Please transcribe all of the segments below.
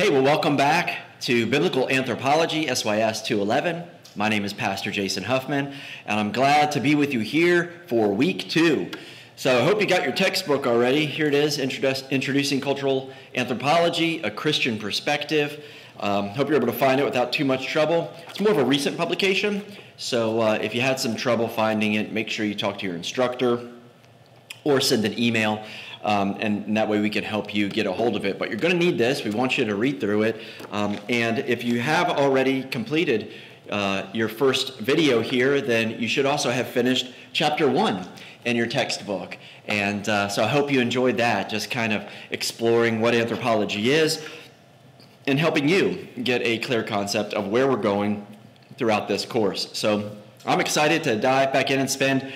Hey, well, welcome back to Biblical Anthropology, SYS211. My name is Pastor Jason Huffman, and I'm glad to be with you here for week 2. So I hope you got your textbook already. Here it is, Introducing Cultural Anthropology, a Christian Perspective. Hope you're able to find it without too much trouble. It's more of a recent publication, so if you had some trouble finding it, make sure you talk to your instructor or send an email. And that way we can help you get a hold of it. But you're going to need this. We want you to read through it. And if you have already completed your first video here, then you should also have finished chapter 1 in your textbook. And so I hope you enjoyed that, just kind of exploring what anthropology is and helping you get a clear concept of where we're going throughout this course. So I'm excited to dive back in and spend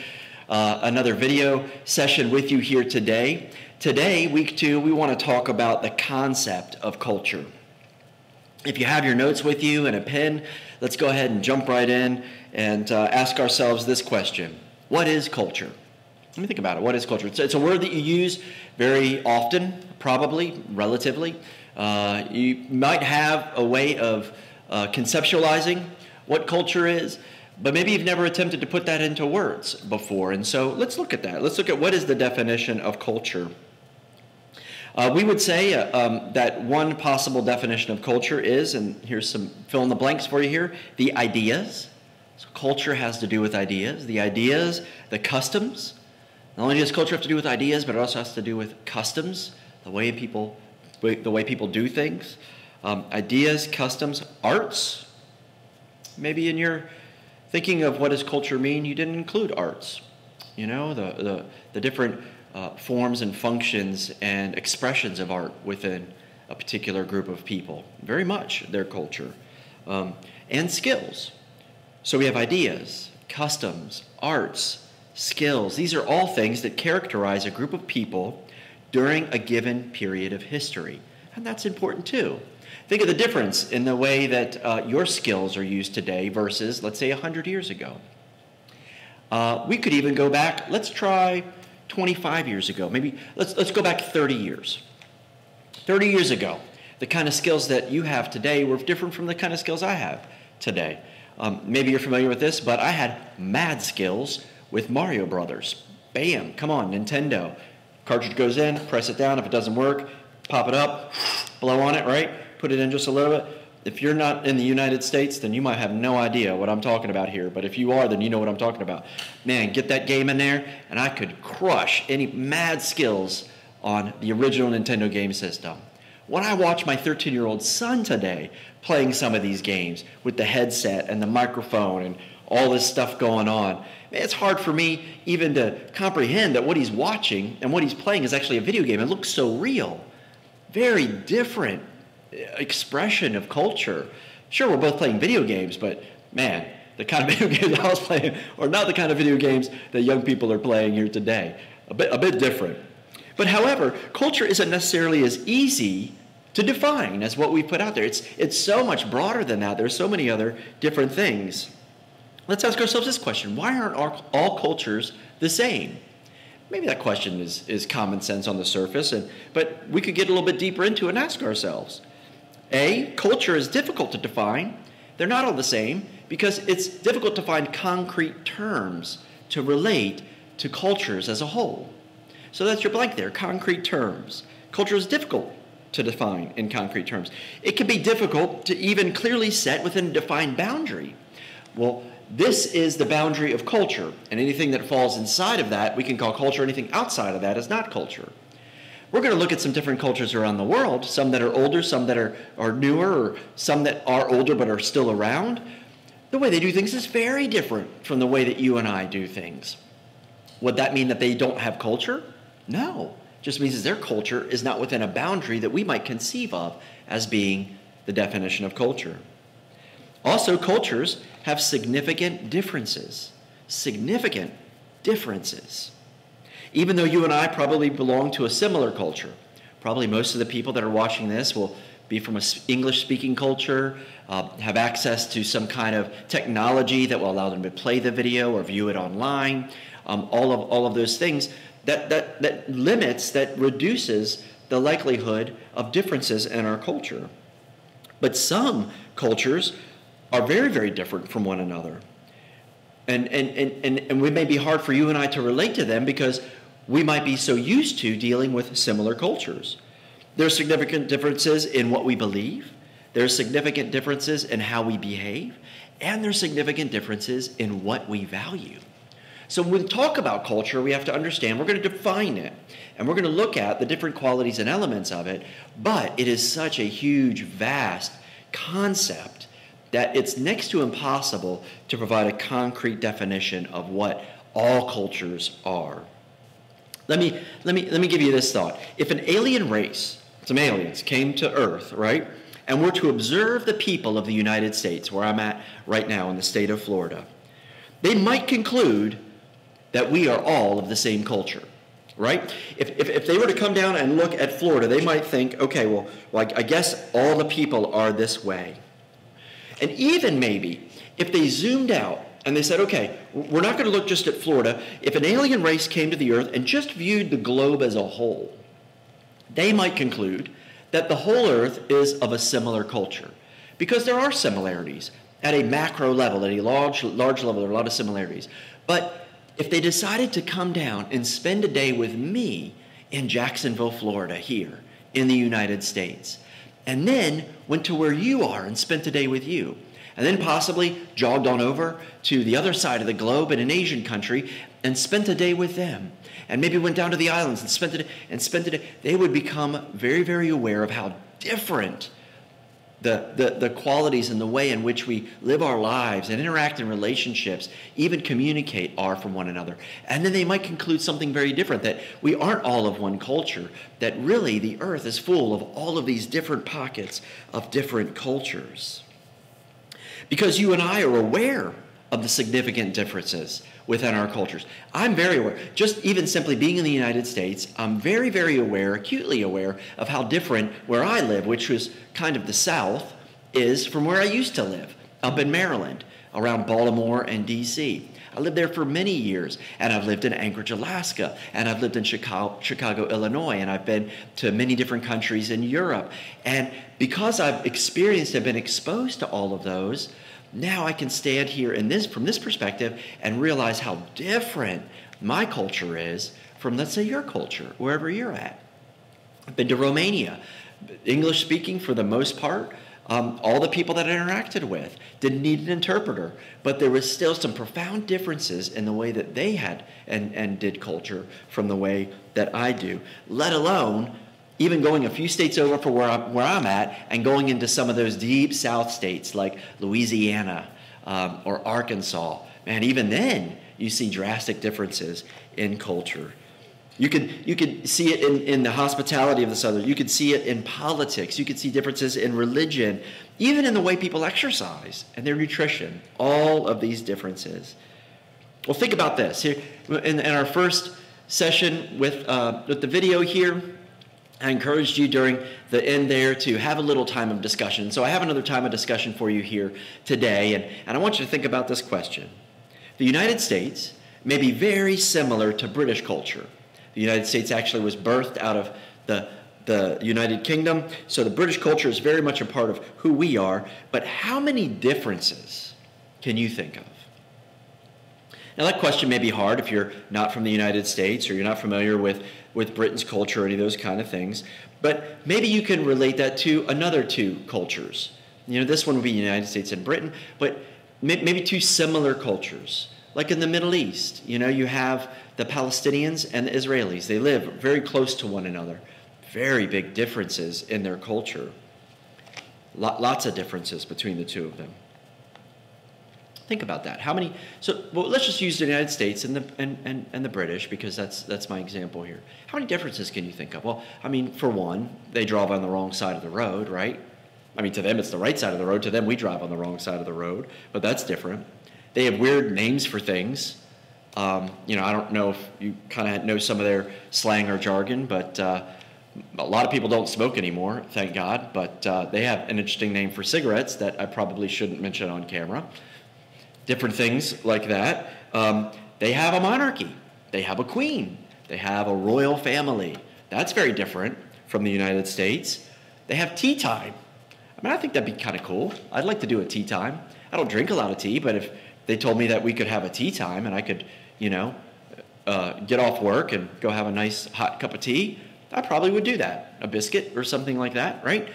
another video session with you here today. Today, week 2, we want to talk about the concept of culture. If you have your notes with you and a pen, let's go ahead and jump right in and ask ourselves this question. What is culture? Let me think about it. What is culture? It's a word that you use very often, probably, relatively. You might have a way of conceptualizing what culture is, but maybe you've never attempted to put that into words before. And so let's look at that. Let's look at what is the definition of culture. We would say that one possible definition of culture is, and here's some fill in the blanks for you here, the ideas. So culture has to do with ideas. The ideas, the customs. Not only does culture have to do with ideas, but it also has to do with customs, the way people do things. Ideas, customs, arts. Maybe in your thinking of what does culture mean, you didn't include arts. You know, the different forms and functions and expressions of art within a particular group of people. Very much their culture. And skills. So we have ideas, customs, arts, skills. These are all things that characterize a group of people during a given period of history. And that's important too. Think of the difference in the way that your skills are used today versus, let's say, 100 years ago. We could even go back, let's try 25 years ago. Maybe let's go back 30 years. 30 years ago, the kind of skills that you have today were different from the kind of skills I have today. Maybe you're familiar with this, but I had mad skills with Mario Brothers. Bam, come on, Nintendo. Cartridge goes in, press it down. If it doesn't work, pop it up, blow on it, right? Put it in just a little bit. If you're not in the United States, then you might have no idea what I'm talking about here. But if you are, then you know what I'm talking about. Man, get that game in there, and I could crush any mad skills on the original Nintendo game system. When I watch my 13-year-old son today playing some of these games with the headset and the microphone and all this stuff going on, it's hard for me even to comprehend that what he's watching and what he's playing is actually a video game. It looks so real. Very different expression of culture. Sure, we're both playing video games, but man, the kind of video games I was playing are not the kind of video games that young people are playing here today. A bit different. But however, culture isn't necessarily as easy to define as what we put out there. It's so much broader than that. There's so many other different things. Let's ask ourselves this question. Why aren't all cultures the same? Maybe that question is common sense on the surface, but we could get a little bit deeper into it and ask ourselves. A, culture is difficult to define. They're not all the same because it's difficult to find concrete terms to relate to cultures as a whole. So that's your blank there, concrete terms. Culture is difficult to define in concrete terms. It can be difficult to even clearly set within a defined boundary. Well, this is the boundary of culture, and anything that falls inside of that we can call culture. Anything outside of that is not culture. We're going to look at some different cultures around the world, some that are older, some that are newer, or some that are older but are still around. The way they do things is very different from the way that you and I do things. Would that mean that they don't have culture? No. It just means that their culture is not within a boundary that we might conceive of as being the definition of culture. Also, cultures have significant differences. Significant differences. Even though you and I probably belong to a similar culture, probably most of the people that are watching this will be from an English-speaking culture, have access to some kind of technology that will allow them to play the video or view it online, all of those things, that limits, that reduces the likelihood of differences in our culture. But some cultures are very, very different from one another. And it may be hard for you and I to relate to them because we might be so used to dealing with similar cultures. There are significant differences in what we believe. There are significant differences in how we behave. And there are significant differences in what we value. So when we talk about culture, we have to understand we're going to define it. And we're going to look at the different qualities and elements of it. But it is such a huge, vast concept that it's next to impossible to provide a concrete definition of what all cultures are. Let me give you this thought. If an alien race, some aliens, came to Earth, right, and were to observe the people of the United States, where I'm at right now in the state of Florida, they might conclude that we are all of the same culture, right? If they were to come down and look at Florida, they might think, okay, well, I guess all the people are this way. And even maybe if they zoomed out and they said, okay, we're not going to look just at Florida. If an alien race came to the Earth and just viewed the globe as a whole, they might conclude that the whole Earth is of a similar culture. Because there are similarities at a macro level, at a large level, there are a lot of similarities. But if they decided to come down and spend a day with me in Jacksonville, Florida, here in the United States, and then went to where you are and spent a day with you, and then possibly jogged on over to the other side of the globe in an Asian country and spent a day with them, and maybe went down to the islands and spent a day, they would become very, very aware of how different the qualities and the way in which we live our lives and interact in relationships, even communicate, are from one another. And then they might conclude something very different, that we aren't all of one culture, that really the earth is full of all of these different pockets of different cultures. Because you and I are aware of the significant differences within our cultures. I'm very aware. Just even simply being in the United States, I'm very, very aware, acutely aware of how different where I live, which was kind of the South, is from where I used to live, up in Maryland, around Baltimore and D.C. I lived there for many years, and I've lived in Anchorage, Alaska, and I've lived in Chicago, Illinois, and I've been to many different countries in Europe. And because I've experienced and been exposed to all of those, now I can stand here from this perspective and realize how different my culture is from, let's say, your culture, wherever you're at. I've been to Romania, English speaking for the most part. All the people that I interacted with didn't need an interpreter, but there was still some profound differences in the way that they had and did culture from the way that I do, let alone even going a few states over for where I'm at and going into some of those deep South states like Louisiana or Arkansas. Man, even then you see drastic differences in culture. You could see it in the hospitality of the Southern. You could see it in politics. You could see differences in religion, even in the way people exercise and their nutrition. All of these differences. Well, think about this. Here in our first session with the video here, I encouraged you during the end there to have a little time of discussion. So I have another time of discussion for you here today, and I want you to think about this question. The United States may be very similar to British culture. The United States actually was birthed out of the United Kingdom, so the British culture is very much a part of who we are, but how many differences can you think of? Now that question may be hard if you're not from the United States or you're not familiar with Britain's culture or any of those kind of things, but maybe you can relate that to another two cultures. You know, this one would be the United States and Britain, but maybe two similar cultures. Like in the Middle East, you know, you have the Palestinians and the Israelis. They live very close to one another. Very big differences in their culture. Lots of differences between the two of them. Think about that. How many? Well, let's just use the United States and the British, because that's my example here. How many differences can you think of? Well, I mean, for one, they drive on the wrong side of the road, right? I mean, to them it's the right side of the road. To them, we drive on the wrong side of the road, but that's different. They have weird names for things. You know, I don't know if you kind of know some of their slang or jargon, but a lot of people don't smoke anymore, thank God. But they have an interesting name for cigarettes that I probably shouldn't mention on camera. Different things like that. They have a monarchy. They have a queen. They have a royal family. That's very different from the United States. They have tea time. I mean, I think that'd be kind of cool. I'd like to do a tea time. I don't drink a lot of tea, but if they told me that we could have a tea time and I could, you know, get off work and go have a nice hot cup of tea, I probably would do that. A biscuit or something like that, right?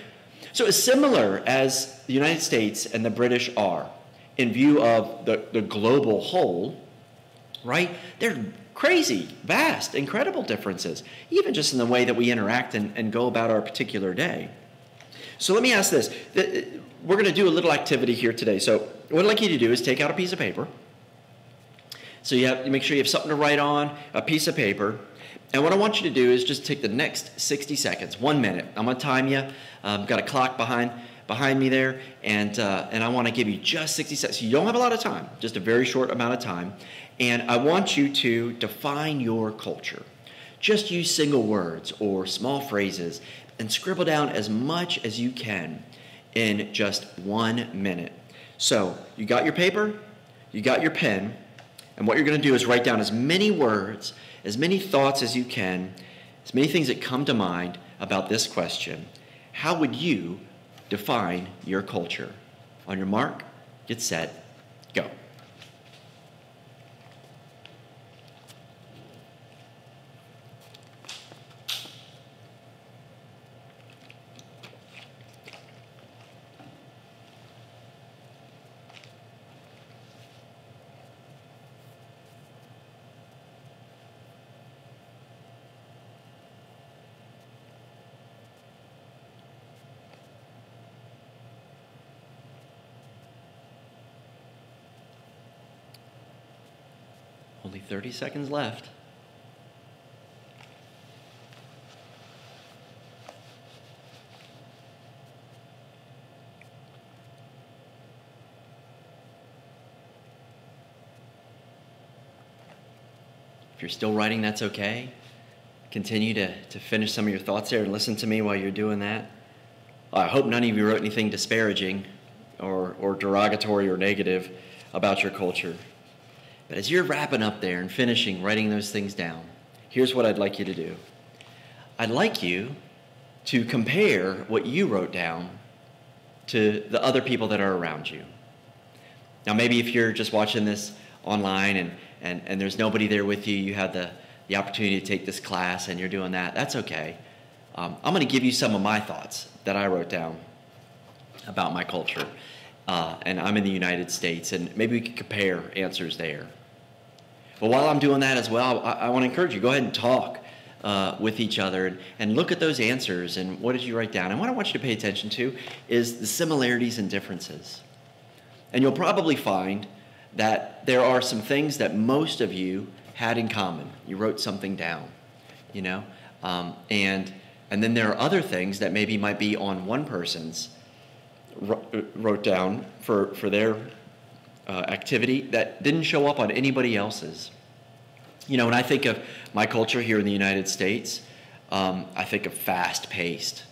So as similar as the United States and the British are in view of the global whole, right? They're crazy, vast, incredible differences, even just in the way that we interact and go about our particular day. So let me ask this. We're going to do a little activity here today. So what I'd like you to do is take out a piece of paper. So you make sure you have something to write on, a piece of paper. And what I want you to do is just take the next 60 seconds, 1 minute. I'm going to time you. I've got a clock behind me there, and I want to give you just 60 seconds. So you don't have a lot of time, just a very short amount of time. And I want you to define your culture. Just use single words or small phrases and scribble down as much as you can in just 1 minute. So you got your paper, you got your pen, and what you're going to do is write down as many words, as many thoughts as you can, as many things that come to mind about this question. How would you define your culture? On your mark, get set, go. Only 30 seconds left. If you're still writing, that's okay. Continue to finish some of your thoughts there and listen to me while you're doing that. I hope none of you wrote anything disparaging or derogatory or negative about your culture. But as you're wrapping up there and finishing writing those things down, here's what I'd like you to do. I'd like you to compare what you wrote down to the other people that are around you. Now, maybe if you're just watching this online and there's nobody there with you, you had the opportunity to take this class and you're doing that, that's okay. I'm going to give you some of my thoughts that I wrote down about my culture. And I'm in the United States, and maybe we could compare answers there. But while I'm doing that as well, I want to encourage you, go ahead and talk with each other and look at those answers and what did you write down. And what I want you to pay attention to is the similarities and differences. And you'll probably find that there are some things that most of you had in common. You wrote something down, you know, and then there are other things that maybe might be on one person's wrote down for their activity that didn't show up on anybody else's. You know, when I think of my culture here in the United States, I think of fast-paced.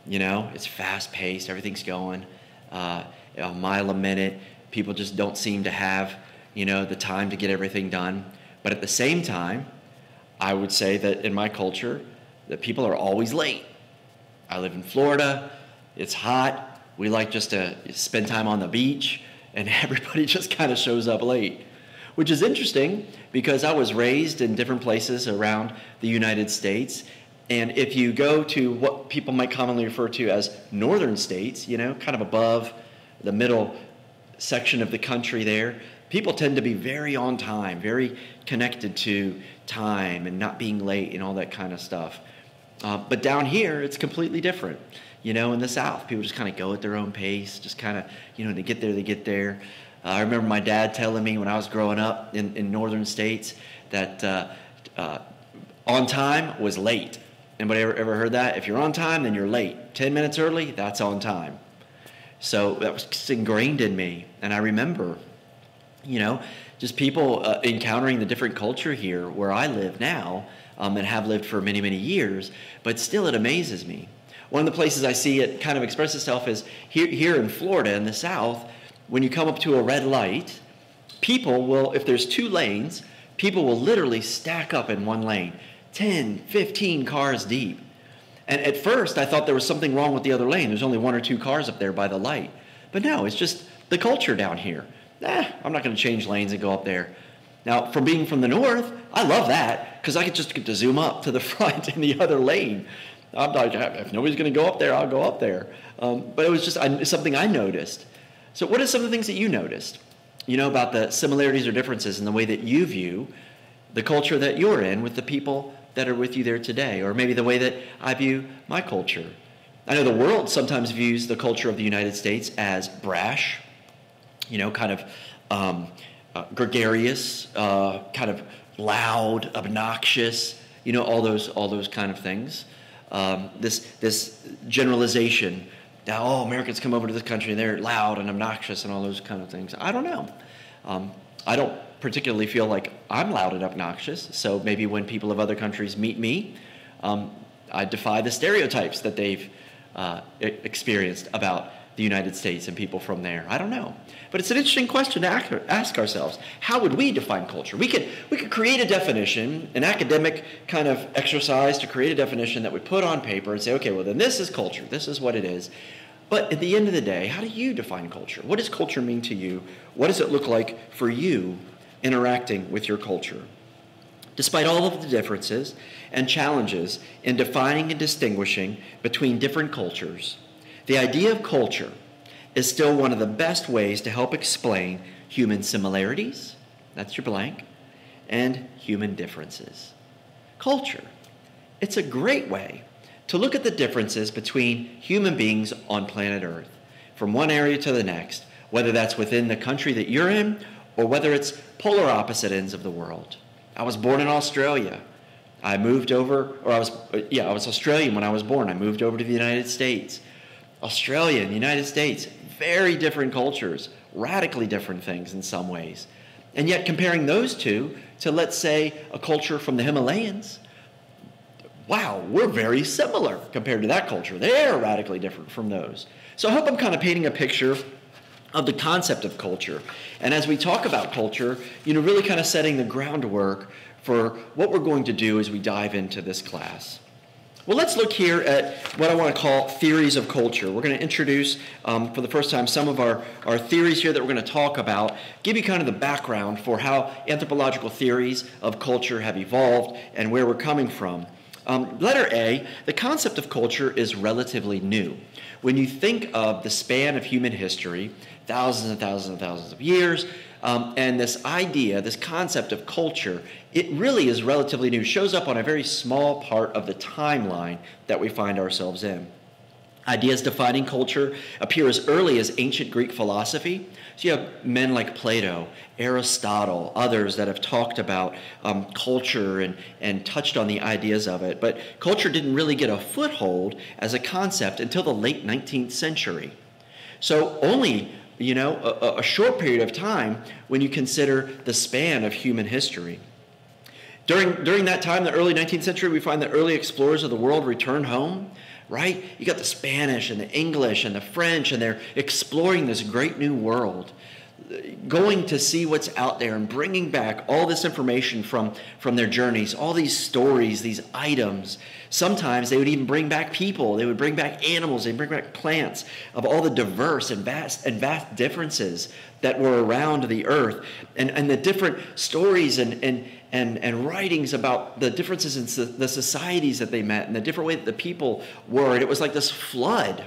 You know, it's fast-paced. Everything's going a mile a minute. People just don't seem to have, you know, the time to get everything done. But at the same time, I would say that in my culture, that people are always late. I live in Florida. It's hot. We like just to spend time on the beach, and everybody just kind of shows up late, which is interesting because I was raised in different places around the United States. And if you go to what people might commonly refer to as northern states, you know, kind of above the middle section of the country there, people tend to be very on time, very connected to time and not being late and all that kind of stuff. But down here, it's completely different. You know, in the South, people just kind of go at their own pace, just kind of, you know, they get there. I remember my dad telling me when I was growing up in northern states that on time was late. Anybody ever heard that? If you're on time, then you're late. 10 minutes early, that's on time. So that was ingrained in me. And I remember, you know, just people encountering the different culture here where I live now and have lived for many, many years, but still it amazes me. One of the places I see it kind of express itself is here in Florida in the South. When you come up to a red light, people will, if there's 2 lanes, people will literally stack up in one lane, 10, 15 cars deep. And at first, I thought there was something wrong with the other lane. There's only 1 or 2 cars up there by the light. But no, it's just the culture down here. I'm not going to change lanes and go up there. Now, from being from the north, I love that because I just get to zoom up to the front in the other lane. I'm like, if nobody's going to go up there, I'll go up there. But it was just something I noticed. So what are some of the things that you noticed, about the similarities or differences in the way that you view the culture that you're in with the people that are with you there today, or maybe the way that I view my culture? I know the world sometimes views the culture of the United States as brash, kind of gregarious, kind of loud, obnoxious, all those kind of things. This generalization that, Americans come over to this country and they're loud and obnoxious and all those kind of things. I don't know. I don't particularly feel like I'm loud and obnoxious, so maybe when people of other countries meet me, I defy the stereotypes that they've experienced about the United States and people from there. I don't know. But it's an interesting question to ask ourselves. How would we define culture? We could create a definition, an academic kind of exercise to create a definition that we put on paper and say, okay, well then this is culture. This is what it is. But at the end of the day, how do you define culture? What does culture mean to you? What does it look like for you interacting with your culture? Despite all of the differences and challenges in defining and distinguishing between different cultures, the idea of culture is still one of the best ways to help explain human similarities, that's your blank, and human differences. Culture, it's a great way to look at the differences between human beings on planet Earth, from one area to the next, whether that's within the country that you're in or whether it's polar opposite ends of the world. I was born in Australia. I moved over, I was Australian when I was born. I moved over to the United States. Australia and the United States, very different cultures, radically different things in some ways. And yet comparing those two to, let's say, a culture from the Himalayas, wow, we're very similar compared to that culture. They're radically different from those. So I hope I'm kind of painting a picture of the concept of culture. And as we talk about culture, really kind of setting the groundwork for what we're going to do as we dive into this class. Well, let's look here at what I want to call theories of culture. We're going to introduce, for the first time, some of our theories here that we're going to talk about, give you kind of the background for how anthropological theories of culture have evolved and where we're coming from. Letter A, the concept of culture is relatively new. When you think of the span of human history, thousands and thousands and thousands of years, and this idea, this concept of culture, it really is relatively new. It shows up on a very small part of the timeline that we find ourselves in. Ideas defining culture appear as early as ancient Greek philosophy. So you have men like Plato, Aristotle, others that have talked about culture and touched on the ideas of it. But culture didn't really get a foothold as a concept until the late 19th century. So only a short period of time when you consider the span of human history. During that time, the early 19th century, we find the early explorers of the world returned home, right? You got the Spanish and the English and the French, and they're exploring this great new world, going to see what's out there and bringing back all this information from their journeys, all these stories, these items. Sometimes they would even bring back people. They would bring back animals. They'd bring back plants of all the diverse and vast differences that were around the earth, and the different stories and writings about the differences in the societies that they met and the different way that the people were. And it was like this flood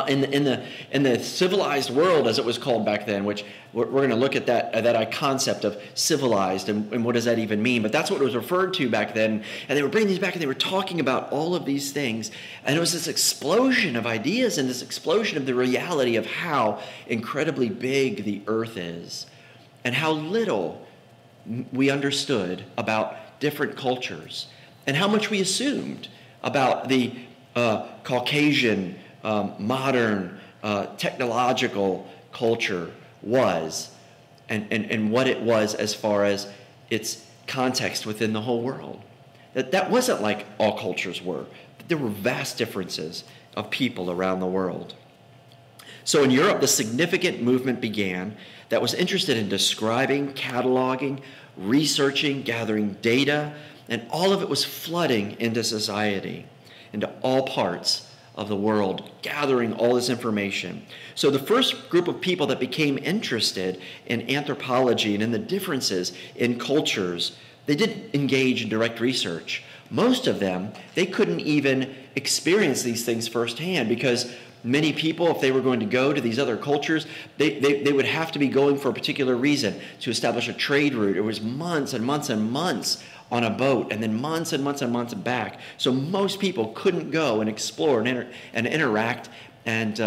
in the civilized world, as it was called back then, which we're going to look at that concept of civilized and what does that even mean. But that's what it was referred to back then. And they were bringing these back and they were talking about all of these things. And it was this explosion of ideas and this explosion of the reality of how incredibly big the earth is and how little we understood about different cultures and how much we assumed about the Caucasian modern technological culture was and what it was as far as its context within the whole world. That wasn't like all cultures were. There were vast differences of people around the world. So in Europe, the significant movement began that was interested in describing, cataloging, researching, gathering data, and all of it was flooding into society. into all parts of the world, gathering all this information. So the first group of people that became interested in anthropology and in the differences in cultures, they didn't engage in direct research. Most of them, they couldn't even experience these things firsthand, because many people, if they were going to go to these other cultures, they would have to be going for a particular reason, to establish a trade route. It was months and months and months on a boat, and then months and months and months back. So most people couldn't go and explore and interact and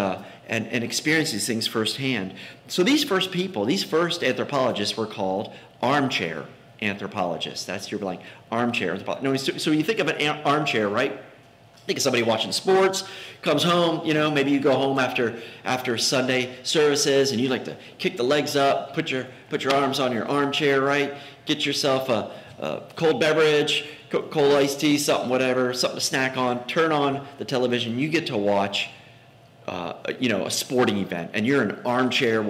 experience these things firsthand. So these first people, these first anthropologists, were called armchair anthropologists. That's your blank, armchair anthropology. No, so you think of an armchair, right? Think of somebody watching sports, comes home, you know, maybe you go home after Sunday services, and you like to kick the legs up, put your arms on your armchair, right? Get yourself a cold beverage, cold iced tea, something, whatever, something to snack on, turn on the television, you get to watch a sporting event, and you're an armchair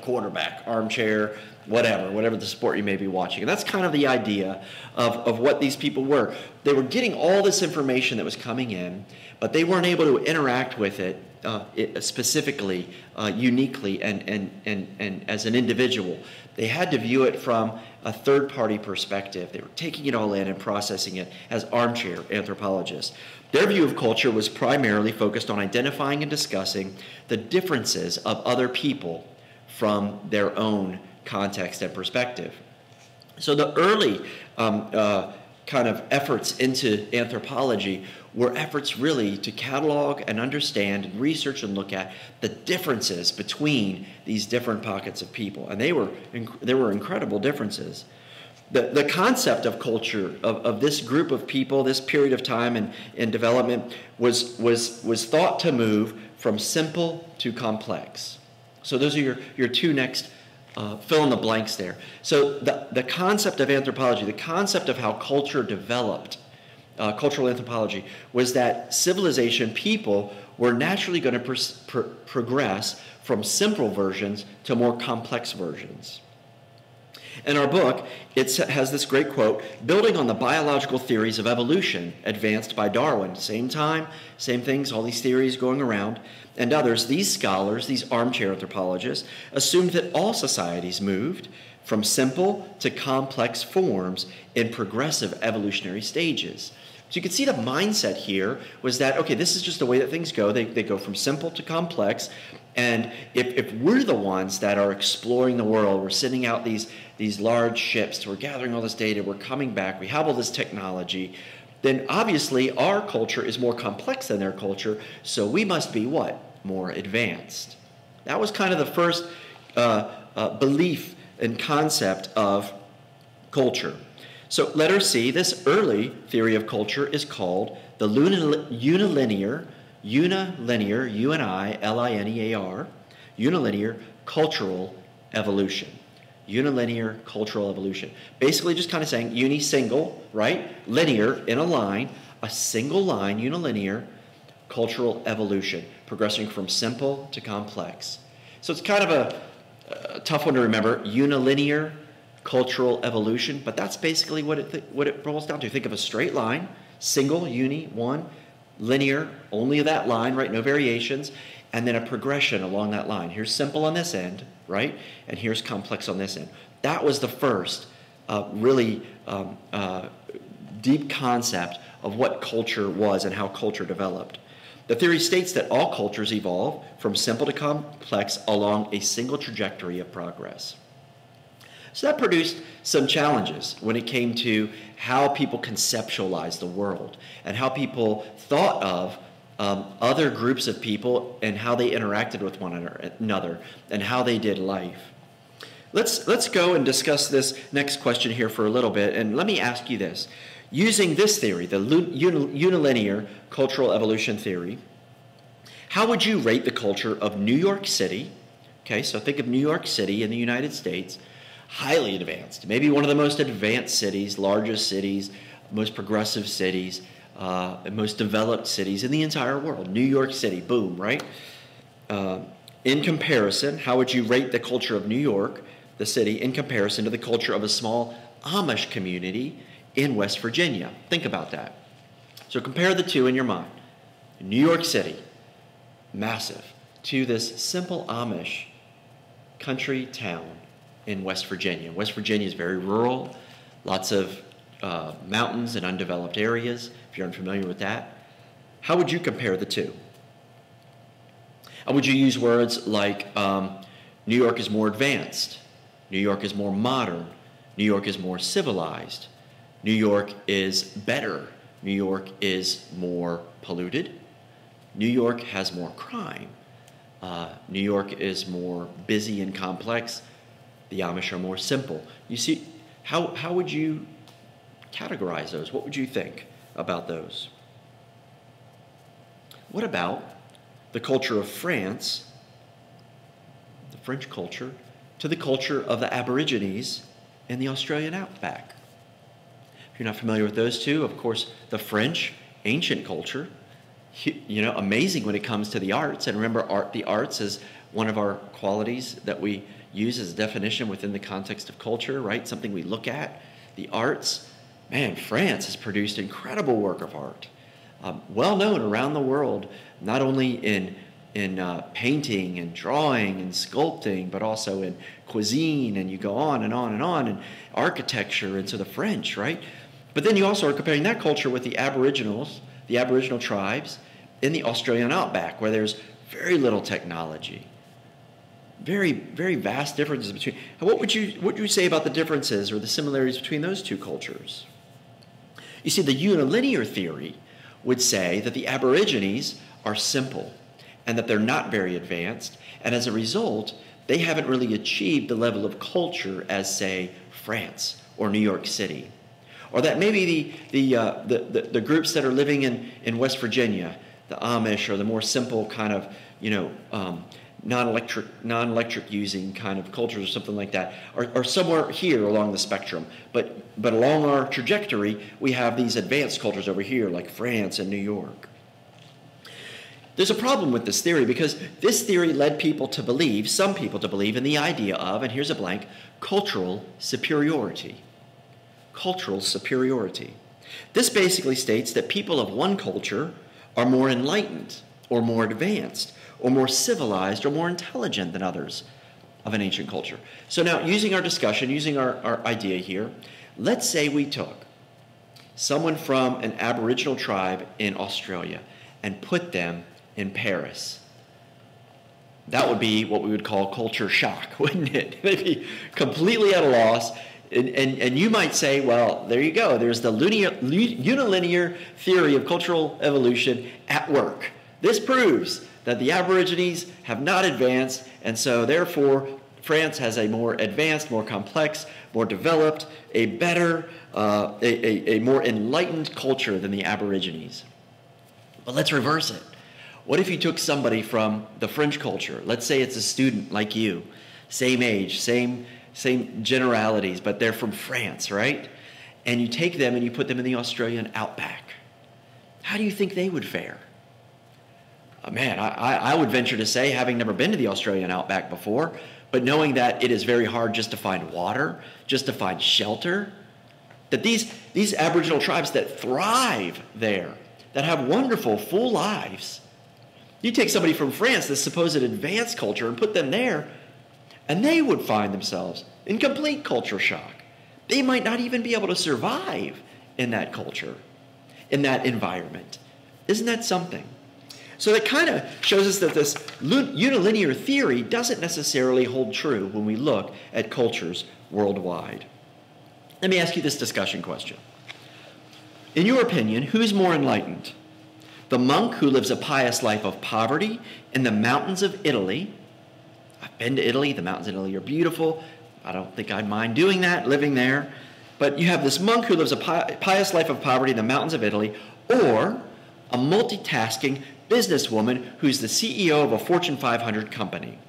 quarterback, armchair whatever the sport you may be watching. And that's kind of the idea of what these people were. They were getting all this information that was coming in, but they weren't able to interact with it specifically, uniquely, and as an individual. They had to view it from a third-party perspective. They were taking it all in and processing it as armchair anthropologists. Their view of culture was primarily focused on identifying and discussing the differences of other people from their own context and perspective. So the early kind of efforts into anthropology were efforts really to catalog and understand and research and look at the differences between these different pockets of people. And there were incredible differences. The concept of culture of this group of people, this period of time in development, was thought to move from simple to complex. So those are your two next fill in the blanks there. So the concept of anthropology, the concept of how culture developed, cultural anthropology, was that civilization, people, were naturally going to progress from simple versions to more complex versions. In our book, it has this great quote: building on the biological theories of evolution advanced by Darwin, same time, same things, all these theories going around, and others, these scholars, these armchair anthropologists, assumed that all societies moved from simple to complex forms in progressive evolutionary stages. So you can see the mindset here was that, okay, this is just the way that things go. They go from simple to complex. And if we're the ones that are exploring the world, we're sending out these large ships, we're gathering all this data, we're coming back, we have all this technology, then obviously our culture is more complex than their culture, so we must be what? More advanced. That was kind of the first belief and concept of culture. So letter C, this early theory of culture is called the unilinear, U-N-I-L-I-N-E-A-R, unilinear cultural evolution. Unilinear cultural evolution. Basically just kind of saying uni, single, right? Linear, in a line, a single line, unilinear cultural evolution, progressing from simple to complex. So it's kind of a tough one to remember, unilinear cultural evolution, but that's basically what it boils down to. Think of a straight line, single, uni, one, linear, only that line, right? No variations, and then a progression along that line. Here's simple on this end, right? And here's complex on this end. That was the first really deep concept of what culture was and how culture developed. The theory states that all cultures evolve from simple to complex along a single trajectory of progress. So that produced some challenges when it came to how people conceptualized the world and how people thought of other groups of people and how they interacted with one another and how they did life. Let's go and discuss this next question here for a little bit, and let me ask you this. Using this theory, the unilinear cultural evolution theory, how would you rate the culture of New York City? Okay, so think of New York City in the United States, highly advanced, maybe one of the most advanced cities, largest cities, most progressive cities, most developed cities in the entire world. New York City, boom, right? In comparison, how would you rate the culture of New York, the city, in comparison to the culture of a small Amish community in West Virginia? Think about that. So compare the two in your mind. New York City, massive, to this simple Amish country town in West Virginia. West Virginia is very rural, lots of mountains and undeveloped areas, if you're unfamiliar with that. How would you compare the two? Would you use words like New York is more advanced, New York is more modern, New York is more civilized, New York is better, New York is more polluted, New York has more crime, New York is more busy and complex, the Amish are more simple. You see, how would you categorize those? What would you think about those? What about the culture of France, the French culture, to the culture of the Aborigines in the Australian outback? If you're not familiar with those two, of course, the French, ancient culture, amazing when it comes to the arts. And remember, the arts is one of our qualities that we use as a definition within the context of culture, right? Something we look at. The arts, man, France has produced incredible work of art. Well known around the world, not only in painting and drawing and sculpting, but also in cuisine, and you go on and on and on, and architecture, and so the French, right? But then you also are comparing that culture with the Aboriginals, the Aboriginal tribes in the Australian outback, where there's very little technology. Very, very vast differences between. What would you say about the differences or the similarities between those two cultures? You see, the unilinear theory would say that the Aborigines are simple and that they're not very advanced, and as a result, they haven't really achieved the level of culture as, say, France or New York City. Or that maybe the groups that are living in West Virginia, the Amish, or the more simple kind of, non-electric using kind of cultures or something like that, are somewhere here along the spectrum. But along our trajectory, we have these advanced cultures over here, like France and New York. There's a problem with this theory because this theory led some people to believe in the idea of, and here's a blank, cultural superiority. Cultural superiority. This basically states that people of one culture are more enlightened or more advanced or more civilized or more intelligent than others of an ancient culture. So now, using our discussion, using our idea here, let's say we took someone from an Aboriginal tribe in Australia and put them in Paris. That would be what we would call culture shock, wouldn't it? They'd be completely at a loss. And you might say, well, there you go. There's the unilinear theory of cultural evolution at work. This proves that the Aborigines have not advanced, and so therefore France has a more advanced, more complex, more developed, a better, a more enlightened culture than the Aborigines. But let's reverse it. What if you took somebody from the French culture? Let's say it's a student like you, same age, same generalities, but they're from France, right? And you take them and you put them in the Australian outback. How do you think they would fare? Man, I would venture to say, having never been to the Australian outback before, but knowing that it is very hard just to find water, just to find shelter, that these Aboriginal tribes that thrive there, that have wonderful, full lives, you take somebody from France, this supposed advanced culture, and put them there, and they would find themselves in complete culture shock. They might not even be able to survive in that culture, in that environment. Isn't that something? So that kind of shows us that this unilinear theory doesn't necessarily hold true when we look at cultures worldwide. Let me ask you this discussion question. In your opinion, who's more enlightened? The monk who lives a pious life of poverty in the mountains of Italy. I've been to Italy. The mountains in Italy are beautiful. I don't think I'd mind doing that, living there. But you have this monk who lives a pious life of poverty in the mountains of Italy, or a multitasking businesswoman who's the CEO of a Fortune 500 company.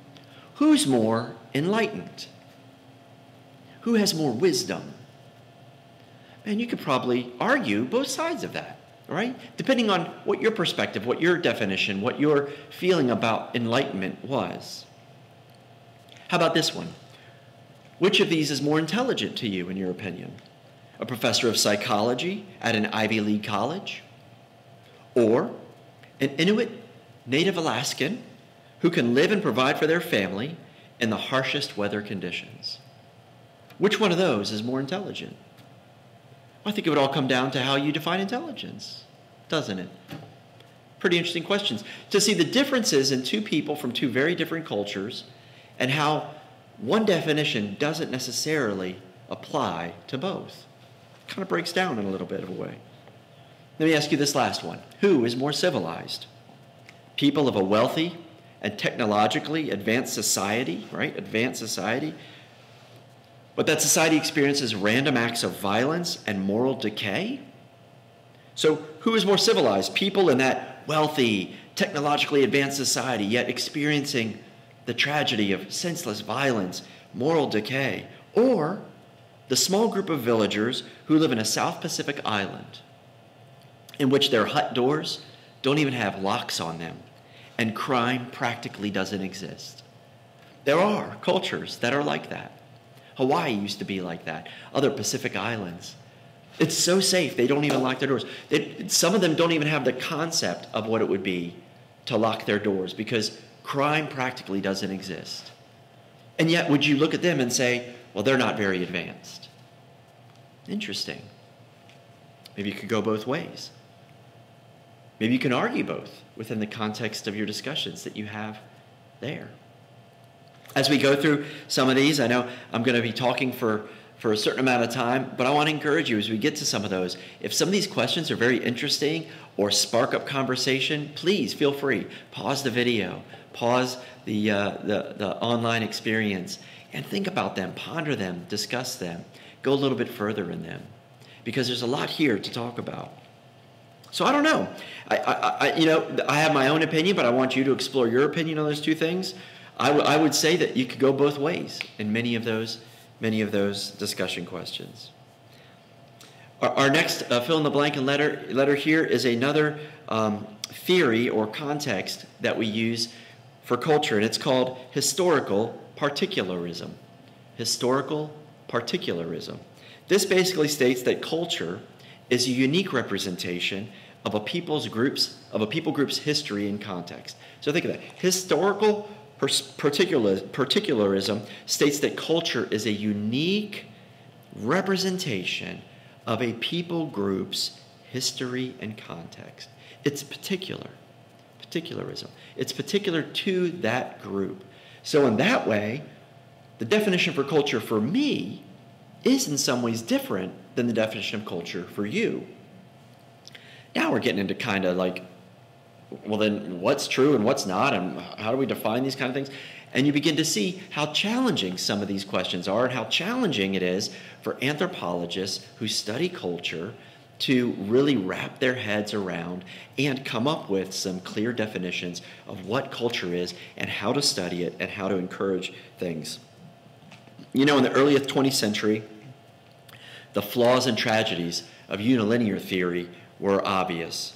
Who's more enlightened? Who has more wisdom? And you could probably argue both sides of that, right? Depending on what your perspective, what your definition, what your feeling about enlightenment was. How about this one? Which of these is more intelligent to you, in your opinion? A professor of psychology at an Ivy League college? or an Inuit native Alaskan who can live and provide for their family in the harshest weather conditions? Which one of those is more intelligent? I think it would all come down to how you define intelligence, doesn't it? Pretty interesting questions. To see the differences in two people from two very different cultures and how one definition doesn't necessarily apply to both. It kind of breaks down in a little bit of a way. Let me ask you this last one. Who is more civilized? People of a wealthy and technologically advanced society, right? Advanced society. But that society experiences random acts of violence and moral decay? So who is more civilized? People in that wealthy, technologically advanced society, yet experiencing the tragedy of senseless violence, moral decay, or the small group of villagers who live in a South Pacific island in which their hut doors don't even have locks on them, and crime practically doesn't exist. There are cultures that are like that. Hawaii used to be like that. Other Pacific islands. It's so safe, they don't even lock their doors. Some of them don't even have the concept of what it would be to lock their doors because crime practically doesn't exist. And yet, would you look at them and say, well, they're not very advanced? Interesting. Maybe you could go both ways. Maybe you can argue both within the context of your discussions that you have there. As we go through some of these, I know I'm going to be talking for a certain amount of time, but I want to encourage you as we get to some of those. If some of these questions are very interesting or spark up conversation, please feel free. Pause the video, pause the online experience, and think about them, ponder them, discuss them, go a little bit further in them, because there's a lot here to talk about. So I don't know. I have my own opinion, but I want you to explore your opinion on those two things. I would say that you could go both ways in many of those discussion questions. Our next fill-in-the-blank and letter here is another theory or context that we use for culture, and it's called historical particularism. Historical particularism. This basically states that culture is a unique representation of a people group's history and context. So think of that. Historical particularism states that culture is a unique representation of a people group's history and context. It's particularism. It's particular to that group. So in that way, the definition for culture for me is in some ways different than the definition of culture for you. Now we're getting into kind of like, well then what's true and what's not, and how do we define these kind of things? And you begin to see how challenging some of these questions are and how challenging it is for anthropologists who study culture to really wrap their heads around and come up with some clear definitions of what culture is and how to study it and how to encourage things. You know, in the early 20th century, the flaws and tragedies of unilinear theory were obvious.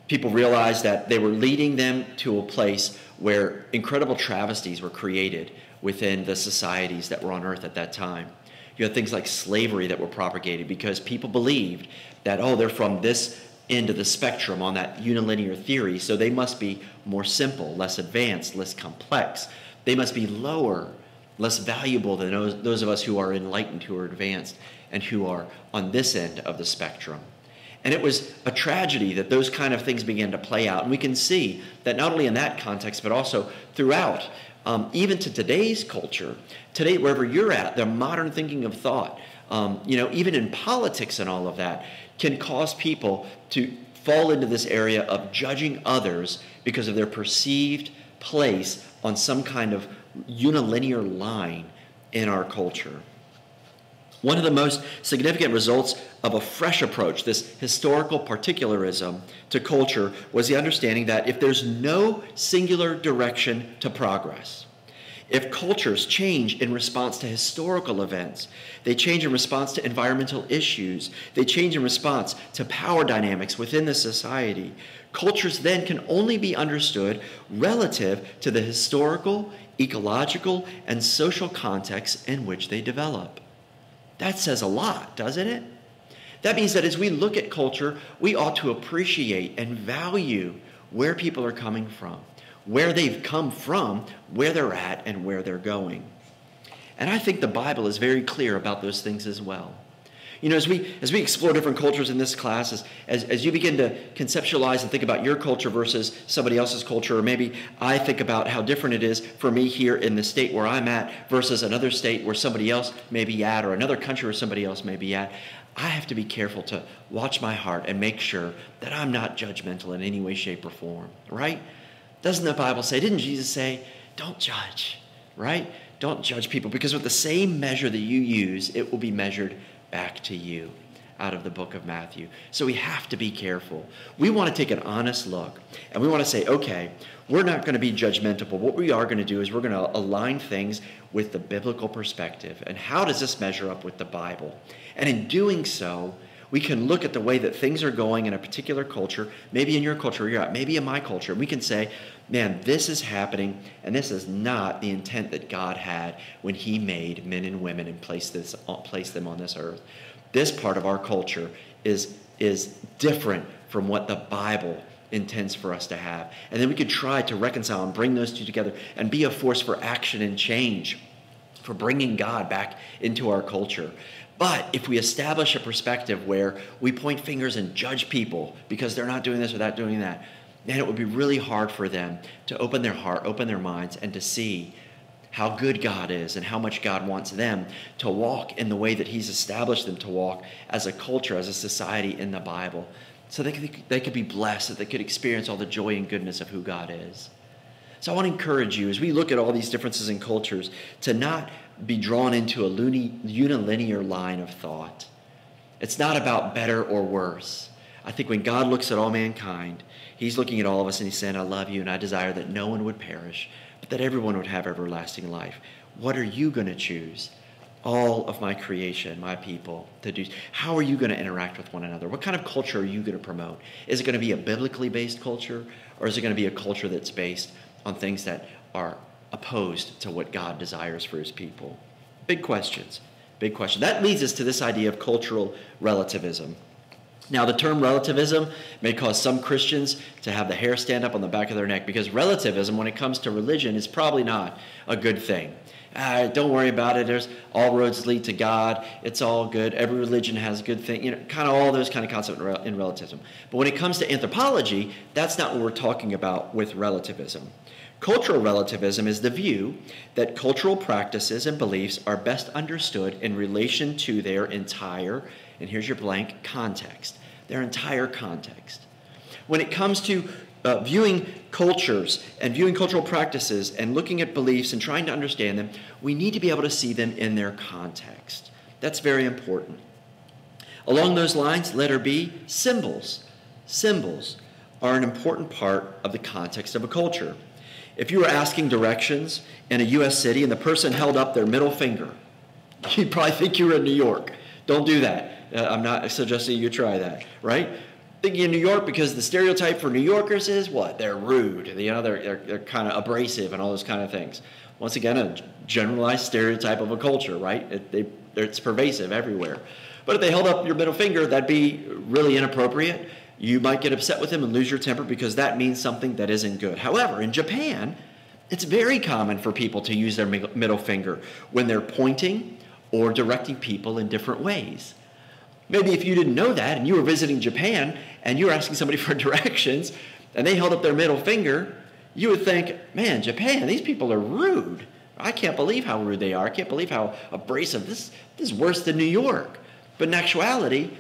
People realized that they were leading them to a place where incredible travesties were created within the societies that were on earth at that time. You had things like slavery that were propagated because people believed that, oh, they're from this end of the spectrum on that unilinear theory, so they must be more simple, less advanced, less complex. They must be lower, less valuable than those of us who are enlightened, who are advanced, and who are on this end of the spectrum. And it was a tragedy that those kind of things began to play out. And we can see that not only in that context, but also throughout, even to today's culture, today, wherever you're at, the modern thinking of thought, even in politics and all of that, can cause people to fall into this area of judging others because of their perceived place on some kind of unilinear line in our culture. One of the most significant results of a fresh approach, this historical particularism to culture, was the understanding that if there's no singular direction to progress, if cultures change in response to historical events, they change in response to environmental issues, they change in response to power dynamics within the society, cultures then can only be understood relative to the historical, ecological, and social contexts in which they develop. That says a lot, doesn't it? That means that as we look at culture, we ought to appreciate and value where people are coming from, where they've come from, where they're at, and where they're going. And I think the Bible is very clear about those things as well. You know, as we explore different cultures in this class, as you begin to conceptualize and think about your culture versus somebody else's culture, or maybe I think about how different it is for me here in the state where I'm at versus another state where somebody else may be at, or another country where somebody else may be at, I have to be careful to watch my heart and make sure that I'm not judgmental in any way, shape, or form, right? Doesn't the Bible say, didn't Jesus say, don't judge, right? Don't judge people, because with the same measure that you use, it will be measured back to you, out of the book of Matthew. So we have to be careful. We want to take an honest look, and we want to say, okay, we're not going to be judgmental, but what we are going to do is we're going to align things with the biblical perspective. And how does this measure up with the Bible? And in doing so, we can look at the way that things are going in a particular culture, maybe in your culture where you're at, maybe in my culture, and we can say, man, this is happening, and this is not the intent that God had when he made men and women and placed them on this earth. This part of our culture is different from what the Bible intends for us to have. And then we could try to reconcile and bring those two together and be a force for action and change, for bringing God back into our culture. But if we establish a perspective where we point fingers and judge people because they're not doing this or not doing that, then it would be really hard for them to open their heart, open their minds, and to see how good God is and how much God wants them to walk in the way that he's established them to walk as a culture, as a society in the Bible, so they could be blessed, that they could experience all the joy and goodness of who God is. So I want to encourage you, as we look at all these differences in cultures, to not be drawn into a unilinear line of thought. It's not about better or worse. I think when God looks at all mankind, he's looking at all of us and he's saying, I love you and I desire that no one would perish, but that everyone would have everlasting life. What are you going to choose? All of my creation, my people, to do. How are you going to interact with one another? What kind of culture are you going to promote? Is it going to be a biblically based culture, or is it going to be a culture that's based on things that are opposed to what God desires for his people? Big questions. Big question. That leads us to this idea of cultural relativism. Now, the term relativism may cause some Christians to have the hair stand up on the back of their neck, because relativism, when it comes to religion, is probably not a good thing. Don't worry about it. There's all roads lead to God. It's all good. Every religion has good things. You know, kind of all those kind of concepts in relativism. But when it comes to anthropology, that's not what we're talking about with relativism. Cultural relativism is the view that cultural practices and beliefs are best understood in relation to their entire, and here's your blank, context. Their entire context. When it comes to viewing cultures and viewing cultural practices and looking at beliefs and trying to understand them, we need to be able to see them in their context. That's very important. Along those lines, letter B, symbols. Symbols are an important part of the context of a culture. If you were asking directions in a U.S. city and the person held up their middle finger, you'd probably think you were in New York. Don't do that. I'm not suggesting you try that, right? Thinking in New York, because the stereotype for New Yorkers is what? They're rude. You know, they're kind of abrasive and all those kind of things. Once again, a generalized stereotype of a culture, right? It's pervasive everywhere. But if they held up your middle finger, that'd be really inappropriate. You might get upset with them and lose your temper because that means something that isn't good. However, in Japan, it's very common for people to use their middle finger when they're pointing or directing people in different ways. Maybe if you didn't know that and you were visiting Japan and you were asking somebody for directions and they held up their middle finger, you would think, man, Japan, these people are rude. I can't believe how rude they are. I can't believe how abrasive. This is worse than New York. But in actuality,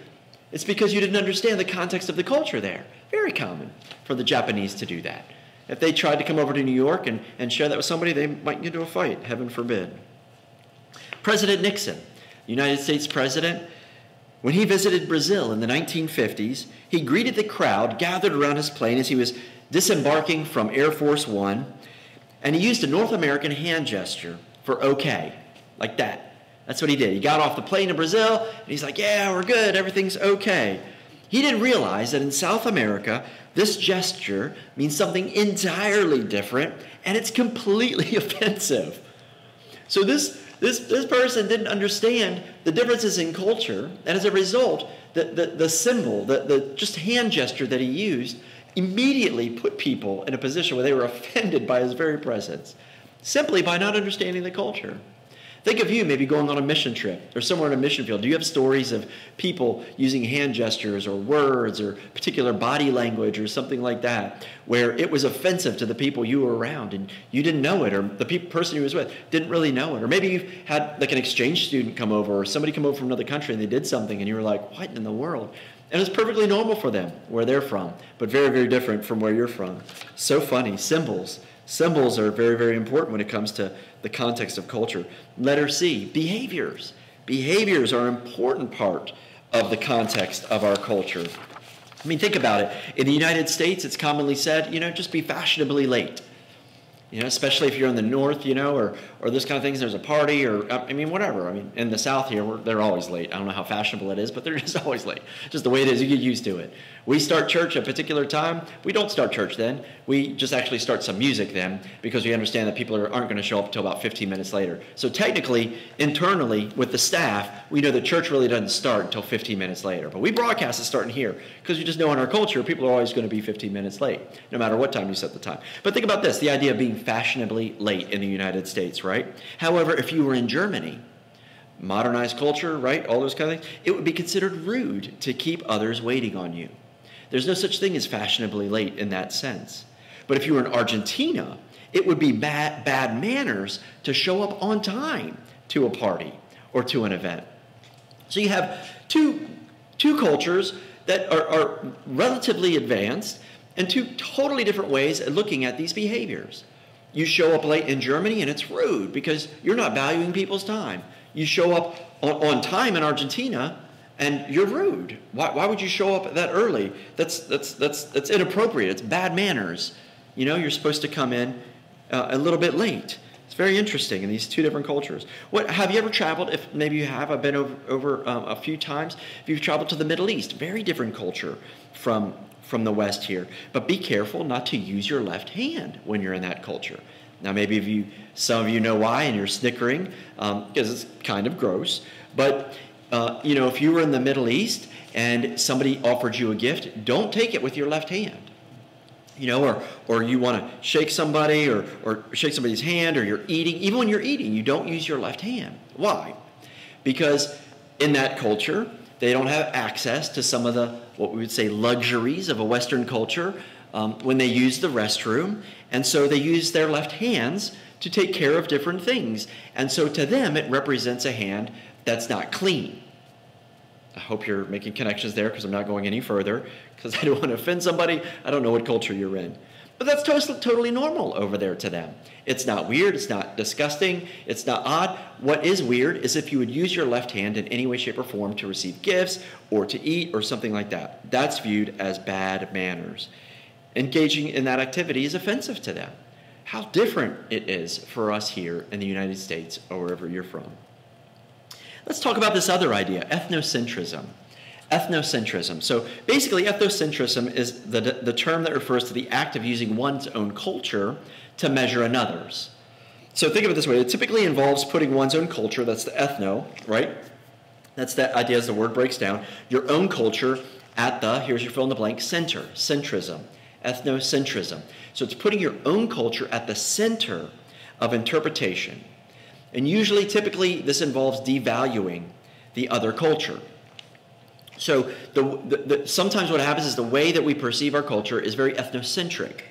it's because you didn't understand the context of the culture there. Very common for the Japanese to do that. If they tried to come over to New York and share that with somebody, they might get into a fight, heaven forbid. President Nixon, United States president, when he visited Brazil in the 1950s, he greeted the crowd gathered around his plane as he was disembarking from Air Force One, and he used a North American hand gesture for okay, like that. That's what he did. He got off the plane in Brazil, and he's like, yeah, we're good, everything's okay. He didn't realize that in South America, this gesture means something entirely different, and it's completely offensive. So this person didn't understand the differences in culture, and as a result, the symbol, the just hand gesture that he used immediately put people in a position where they were offended by his very presence, simply by not understanding the culture. Think of you maybe going on a mission trip or somewhere in a mission field. Do you have stories of people using hand gestures or words or particular body language or something like that where it was offensive to the people you were around and you didn't know it, or the person you was with didn't really know it? Or maybe you had like an exchange student come over or somebody come over from another country and they did something and you were like, what in the world? And it's perfectly normal for them where they're from, but very, very different from where you're from. So funny. Symbols. Symbols are very, very important when it comes to the context of culture. Letter C, behaviors. Behaviors are an important part of the context of our culture. I mean, think about it. In the United States, it's commonly said, just be fashionably late. Especially if you're in the north, or this kind of things, there's a party or, whatever. In the south here, they're always late. I don't know how fashionable it is, but they're just always late. Just the way it is, you get used to it. We start church at a particular time. We don't start church then. We just actually start some music then because we understand that people aren't going to show up until about 15 minutes later. So technically, internally, with the staff, we know that church really doesn't start until 15 minutes later. But we broadcast it starting here because we just know in our culture, people are always going to be 15 minutes late, no matter what time you set the time. But think about this, the idea of being fashionably late in the United States, right? However, if you were in Germany, modernized culture, right, all those kind of things, it would be considered rude to keep others waiting on you. There's no such thing as fashionably late in that sense. But if you were in Argentina, it would be bad manners to show up on time to a party or to an event. So you have two cultures that are relatively advanced and two totally different ways of looking at these behaviors. You show up late in Germany and it's rude because you're not valuing people's time. You show up on time in Argentina and you're rude. Why would you show up that early? That's inappropriate. It's bad manners. You're supposed to come in a little bit late. It's very interesting in these two different cultures. Have you ever traveled? If maybe you have, I've been over a few times. If you've traveled to the Middle East, very different culture from the West here. But be careful not to use your left hand when you're in that culture. Now, maybe some of you know why, and you're snickering because it's kind of gross. But if you were in the Middle and somebody offered you a gift, don't take it with your left hand. Or you want to shake somebody or shake somebody's hand, or you're eating. Even when you're eating, you don't use your left hand. Why? Because in that culture, they don't have access to some of the, what we would say, luxuries of a Western culture when they use the restroom. And so they use their left hands to take care of different things. And so to them, it represents a hand that's not clean. I hope you're making connections there because I'm not going any further because I don't want to offend somebody. I don't know what culture you're in. But that's totally normal over there to them. It's not weird. It's not disgusting. It's not odd. What is weird is if you would use your left hand in any way, shape, or form to receive gifts or to eat or something like that. That's viewed as bad manners. Engaging in that activity is offensive to them. How different it is for us here in the United States or wherever you're from. Let's talk about this other idea, ethnocentrism. Ethnocentrism. So basically, ethnocentrism is the term that refers to the act of using one's own culture to measure another's. So think of it this way. It typically involves putting one's own culture, that's the ethno, right? That's that idea as the word breaks down. Your own culture at the, here's your fill in the blank, center, centrism, ethnocentrism. So it's putting your own culture at the center of interpretation. And usually, typically, this involves devaluing the other culture. So sometimes what happens is the way that we perceive our culture is very ethnocentric.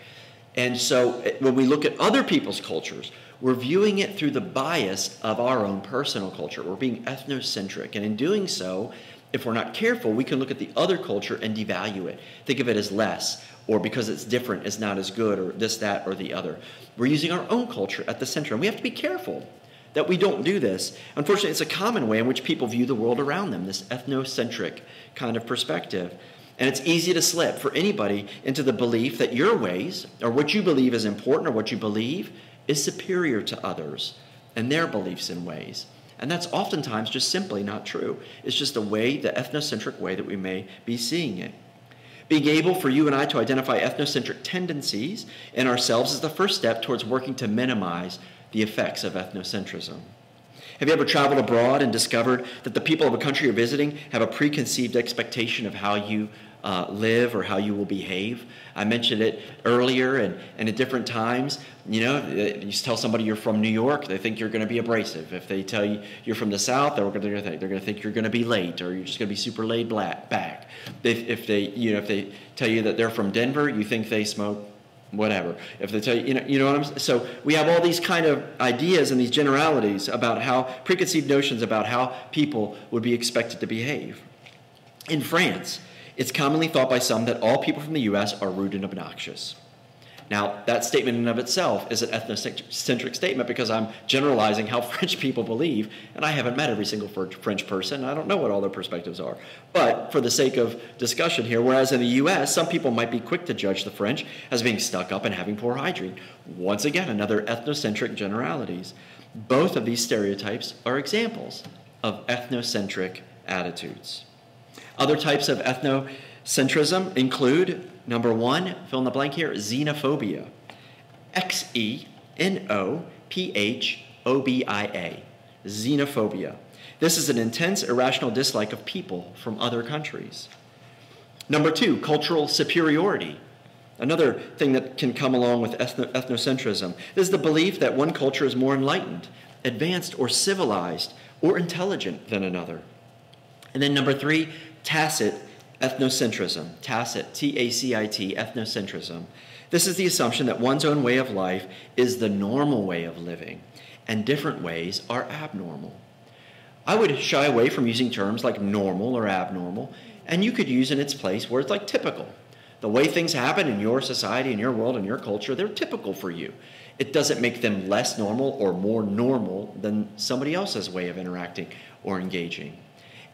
And so when we look at other people's cultures, we're viewing it through the bias of our own personal culture. We're being ethnocentric. And in doing so, if we're not careful, we can look at the other culture and devalue it. Think of it as less, or because it's different, it's not as good, or this, that, or the other. We're using our own culture at the center. And we have to be careful that we don't do this. Unfortunately, it's a common way in which people view the world around them, this ethnocentric kind of perspective. And it's easy to slip for anybody into the belief that your ways, or what you believe is important, or what you believe is superior to others and their beliefs and ways. And that's oftentimes just simply not true. It's just the ethnocentric way that we may be seeing it. Being able for you and I to identify ethnocentric tendencies in ourselves is the first step towards working to minimize the effects of ethnocentrism. Have you ever traveled abroad and discovered that the people of a country you're visiting have a preconceived expectation of how you live or how you will behave? I mentioned it earlier and at different times. You know, you tell somebody you're from New York, they think you're going to be abrasive. If they tell you you're from the South, they're going to think you're going to be late, or you're just going to be super laid back. If they tell you that they're from Denver, you think they smoke whatever. If they tell you, you know what I'm saying? So we have all these kind of ideas and these generalities about how, preconceived notions about how people would be expected to behave. In France, it's commonly thought by some that all people from the U.S. are rude and obnoxious. Now, that statement in and of itself is an ethnocentric statement because I'm generalizing how French people believe, and I haven't met every single French person. I don't know what all their perspectives are. But for the sake of discussion here, whereas in the U.S., some people might be quick to judge the French as being stuck up and having poor hygiene. Once again, another ethnocentric generalities. Both of these stereotypes are examples of ethnocentric attitudes. Other types of ethnocentrism include, number one, fill in the blank here, xenophobia. Xenophobia. Xenophobia. This is an intense, irrational dislike of people from other countries. Number two, cultural superiority. Another thing that can come along with ethnocentrism is the belief that one culture is more enlightened, advanced, or civilized, or intelligent than another. And then number three, tacit ethnocentrism. Tacit, T-A-C-I-T, ethnocentrism. This is the assumption that one's own way of life is the normal way of living, and different ways are abnormal. I would shy away from using terms like normal or abnormal, and you could use in its place words like typical. The way things happen in your society, in your world, in your culture, they're typical for you. It doesn't make them less normal or more normal than somebody else's way of interacting or engaging.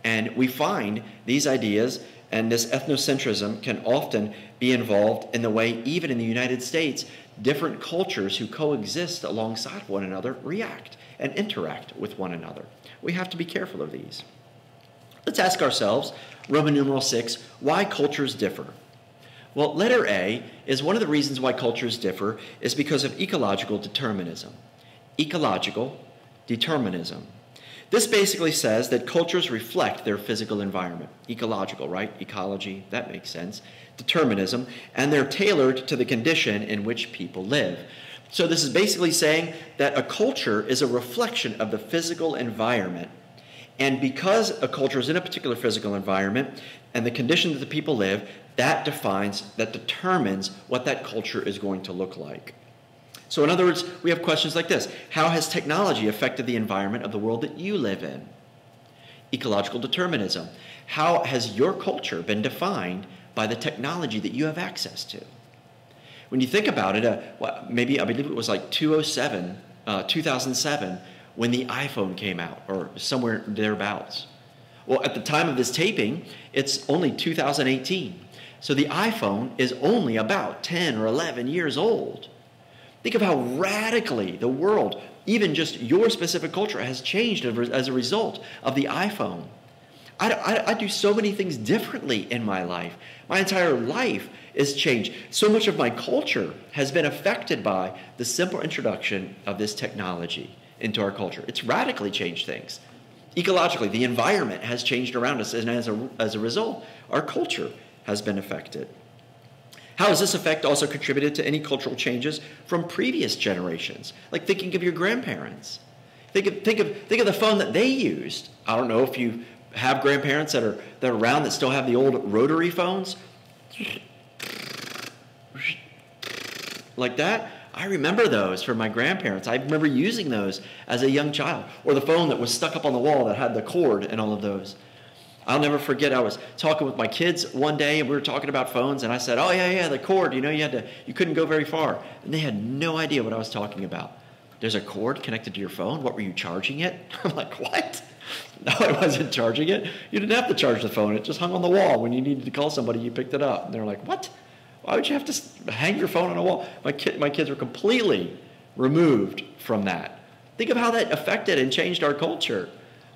And we find these ideas and this ethnocentrism can often be involved in the way, even in the United States, different cultures who coexist alongside one another react and interact with one another. We have to be careful of these. Let's ask ourselves, Roman numeral 6, why cultures differ? Well, letter A is one of the reasons why cultures differ is because of ecological determinism. Ecological determinism. This basically says that cultures reflect their physical environment. Ecological, right? Ecology, that makes sense. Determinism, and they're tailored to the condition in which people live. So this is basically saying that a culture is a reflection of the physical environment. And because a culture is in a particular physical environment and the condition that the people live, that determines what that culture is going to look like. So in other words, we have questions like this. How has technology affected the environment of the world that you live in? Ecological determinism. How has your culture been defined by the technology that you have access to? When you think about it, I believe it was like 2007, when the iPhone came out, or somewhere thereabouts. Well, at the time of this taping, it's only 2018. So the iPhone is only about 10 or 11 years old. Think of how radically the world, even just your specific culture, has changed as a result of the iPhone. I do so many things differently in my life. My entire life is changed. So much of my culture has been affected by the simple introduction of this technology into our culture. It's radically changed things. Ecologically, the environment has changed around us, and as a result, our culture has been affected. How has this effect also contributed to any cultural changes from previous generations? Like thinking of your grandparents. Think of the phone that they used. I don't know if you have grandparents that are around that still have the old rotary phones. Like that. I remember those from my grandparents. I remember using those as a young child. Or the phone that was stuck up on the wall that had the cord and all of those. I'll never forget, I was talking with my kids one day and we were talking about phones and I said, oh yeah, the cord, you couldn't go very far. And they had no idea what I was talking about. There's a cord connected to your phone? What, were you charging it? I'm like, what? No, I wasn't charging it. You didn't have to charge the phone. It just hung on the wall. When you needed to call somebody, you picked it up. And they're like, what? Why would you have to hang your phone on a wall? My kids were completely removed from that. Think of how that affected and changed our culture.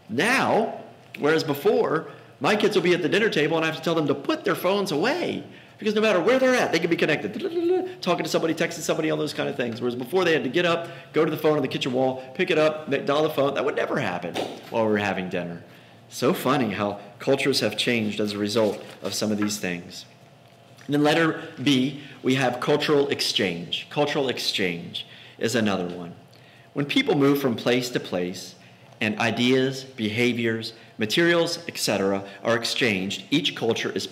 Now, whereas before, my kids will be at the dinner table and I have to tell them to put their phones away Because no matter where they're at, they can be connected. Talking to somebody, texting somebody, all those kind of things. Whereas before they had to get up, go to the phone on the kitchen wall, pick it up, dial the phone. That would never happen while we were having dinner. So funny how cultures have changed as a result of some of these things. And then letter B, we have cultural exchange. Cultural exchange is another one. When people move from place to place and ideas, behaviors, materials, etc. are exchanged, each culture is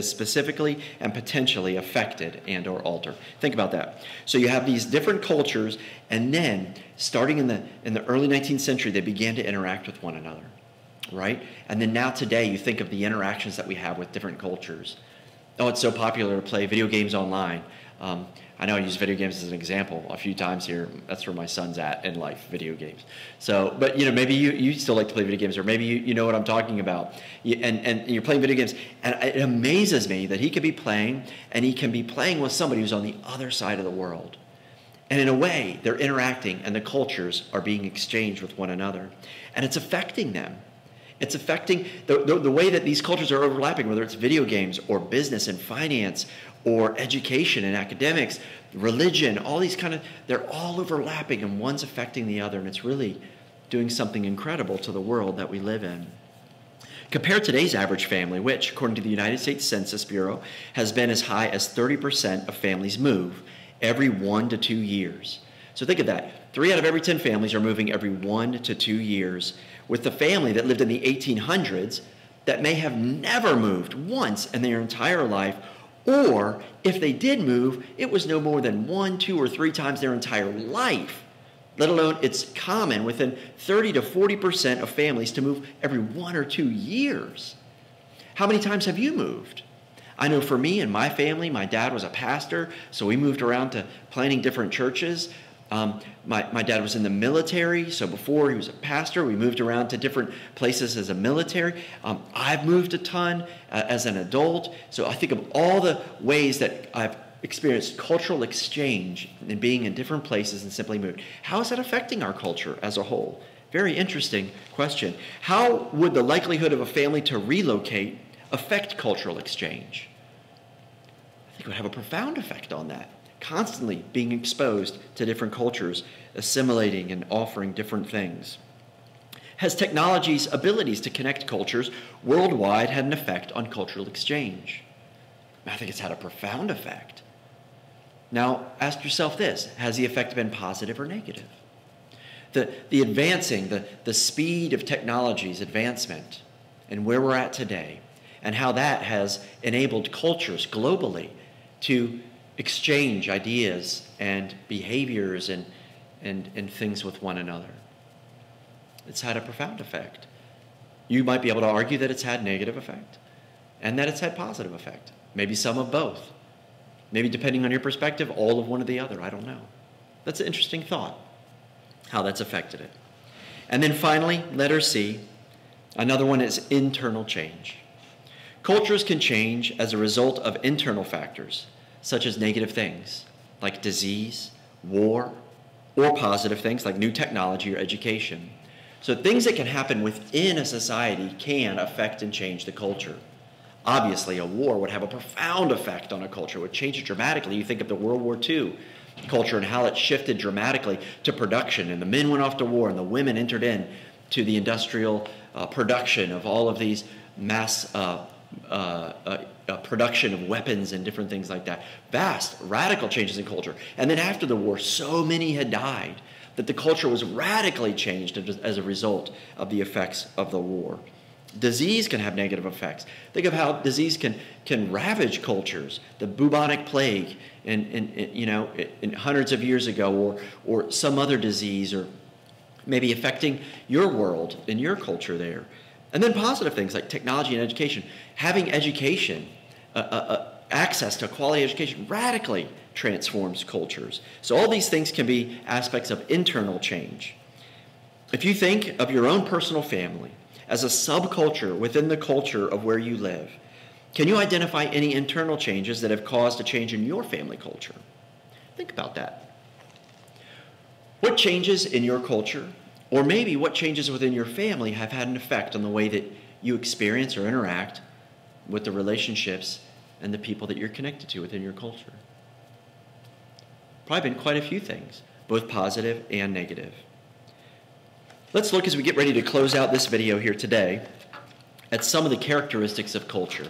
specifically and potentially affected and or altered. Think about that. So you have these different cultures, and then starting in the early 19th century, they began to interact with one another, right? And then now today, you think of the interactions that we have with different cultures. Oh, it's so popular to play video games online. I know I use video games as an example a few times here. That's where my son's at in life, video games. So, but maybe you still like to play video games, or maybe you know what I'm talking about. And you're playing video games, and it amazes me that he can be playing, and he can be playing with somebody who's on the other side of the world. And in a way, they're interacting, and the cultures are being exchanged with one another. And it's affecting them. It's affecting the way that these cultures are overlapping, whether it's video games or business and finance or education and academics, religion, all these they're all overlapping, and one's affecting the other, and it's really doing something incredible to the world that we live in. Compare today's average family, which, according to the United States Census Bureau, has been as high as 30% of families move every 1 to 2 years. So think of that. 3 out of every 10 families are moving every 1 to 2 years, with the family that lived in the 1800s that may have never moved once in their entire life, or if they did move, it was no more than 1, 2, or 3 times their entire life, let alone it's common within 30 to 40% of families to move every 1 or 2 years. How many times have you moved? I know for me and my family, my dad was a pastor, so we moved around to planting different churches. My dad was in the military, so before he was a pastor, we moved around to different places as a military. I've moved a ton as an adult, so I think of all the ways that I've experienced cultural exchange and being in different places and simply moved. How is that affecting our culture as a whole? Very interesting question. How would the likelihood of a family to relocate affect cultural exchange? I think it would have a profound effect on that. Constantly being exposed to different cultures, assimilating and offering different things. Has technology's abilities to connect cultures worldwide had an effect on cultural exchange? I think it's had a profound effect. Now, ask yourself this: has the effect been positive or negative? The advancing, the speed of technology's advancement and where we're at today, and how that has enabled cultures globally to exchange ideas and behaviors and things with one another. It's had a profound effect. You might be able to argue that it's had negative effect and that it's had positive effect. Maybe some of both. Maybe, depending on your perspective, all of one or the other. I don't know. That's an interesting thought, how that's affected it. And then finally, letter C, another one is internal change. Cultures can change as a result of internal factors, such as negative things like disease, war, or positive things like new technology or education. So things that can happen within a society can affect and change the culture. Obviously, a war would have a profound effect on a culture. It would change it dramatically. You think of the World War II culture and how it shifted dramatically to production, and the men went off to war and the women entered in to the industrial production of all of these mass production of weapons and different things like that. Vast, radical changes in culture. And then after the war, so many had died that the culture was radically changed as a result of the effects of the war. Disease can have negative effects. Think of how disease can ravage cultures. The bubonic plague in hundreds of years ago, or some other disease, or maybe affecting your world and your culture there. And then positive things like technology and education. Having education, access to quality education, radically transforms cultures. So all these things can be aspects of internal change. If you think of your own personal family as a subculture within the culture of where you live, can you identify any internal changes that have caused a change in your family culture? Think about that. What changes in your culture, or maybe what changes within your family, have had an effect on the way that you experience or interact with the relationships and the people that you're connected to within your culture? Probably been quite a few things, both positive and negative. Let's look, as we get ready to close out this video here today, at some of the characteristics of culture.